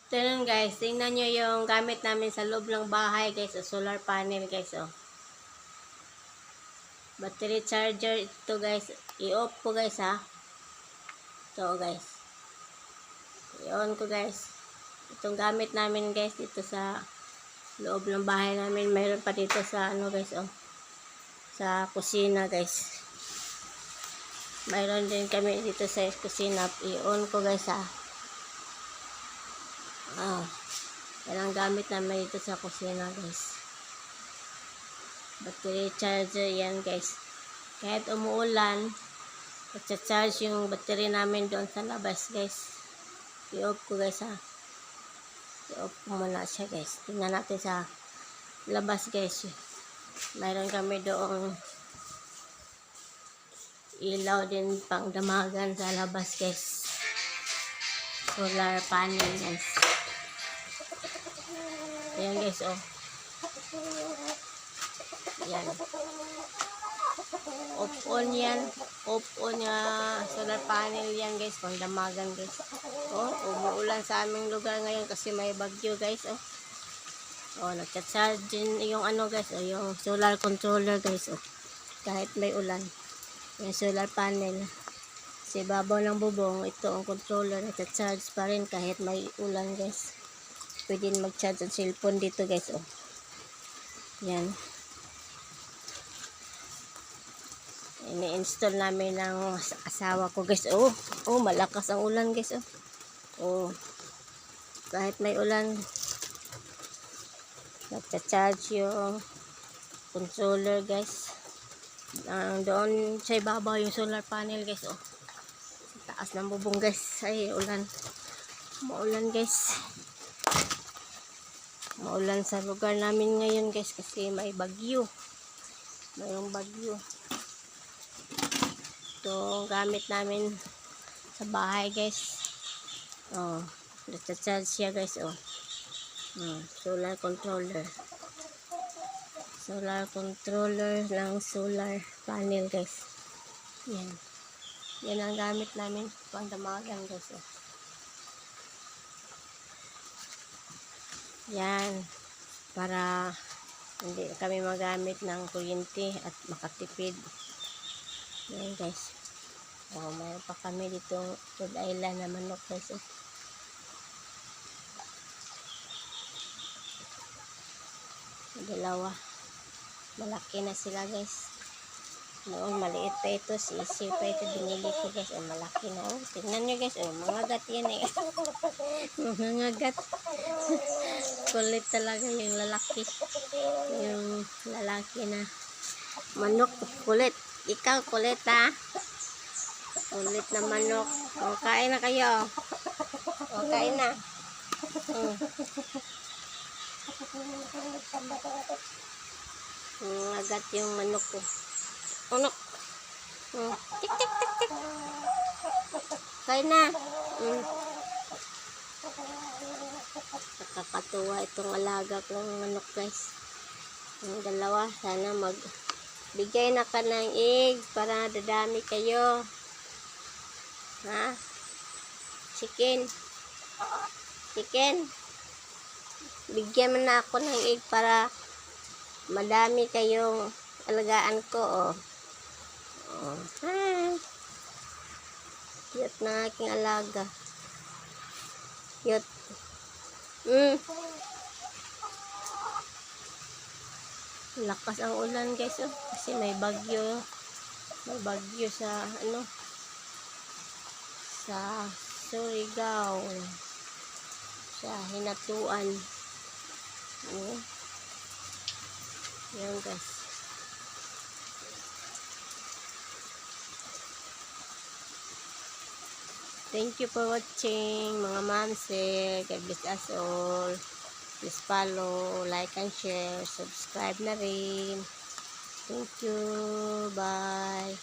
Ito guys, tingnan nyo yung gamit namin sa loob ng bahay guys, o solar panel guys, oh. Battery charger ito guys, i-off ko guys ha. Ito guys, i-on ko guys. Itong gamit namin guys dito sa loob ng bahay namin, mayroon pa dito sa ano guys, oh, sa kusina guys. Mayroon din kami dito sa kusina, i-on ko guys ha. Yan ang gamit namin dito sa kusina guys. Battery charger yan guys. Kahit umuulan, magcha-charge yung battery namin doon sa labas guys. I-off ko guys ha. I-off ko muna siya guys. Tingnan natin sa labas guys. Mayroon kami doong ilaw din pang damagan sa labas guys. Solar panel guys. Ayan guys, oh. Yan. Off-on yan. Off-on ya solar panel yan guys. Pang damagan guys. Oh, umuulan sa aming lugar ngayon kasi may bagyo guys, oh. Oh, nagcha-charge din yung ano guys, oh, yung solar controller guys, oh. Kahit may ulan. Yung solar panel. Sa ibabaw ng bubong, ito ang controller, nagcha-charge pa rin kahit may ulan guys. Pwede mag-charge ang cellphone dito guys, oh. Yan. Ini-install namin ng asawa ko guys, oh. Oh, malakas ang ulan guys, oh. Oh. Kahit may ulan, nagcha-charge yung controller guys. Doon sa ibabaw yung solar panel guys, oh. Sa taas ng bubong guys. Ay, ulan. Maulan guys. Maulan sa lugar namin ngayon guys kasi may bagyo. Mayroong bagyo. Ito gamit namin sa bahay guys. Oh, nagcha-charge siya guys, oh. Solar controller. Solar controller ng solar panel guys. Yan. Yan ang gamit namin pang damagan guys, oh. Yan, para hindi kami magamit ng kuryente at makatipid. Yan guys. Oh, mayroon pa kami dito Rhode Island na manok guys, oh. Dalawa. Malaki na sila guys. Noon maliit pa ito, sisi pa ito binili ko guys, oh, malaki na, oh. Tingnan nyo guys, oh, mga gat yan eh. Mga gat. Kulit talaga yung lalaki. Yung lalaki na manok, kulit. Ikaw kulit ha. Kulit na manok. O, kain na kayo. O, kain na. Agat yung manok ko. Manok. Tik tik tik tik. Kain na. Nakakatuwa itong alaga kong manok guys. Yung dalawa, sana magbigay na ka ng egg para dadami kayo. Ha? Chicken. Chicken. Bigyan mo na ako ng egg para madami kayong alagaan ko, oh. Oh. Hi. Cute na aking alaga. Cute. Lakas ang ulan guys, oh. Kasi may bagyo. May bagyo sa ano, sa Surigao, sa Hinatuan. Yan guys. Thank you for watching mga mamse. God bless us all. Please follow, like and share, subscribe na rin. Thank you. Bye.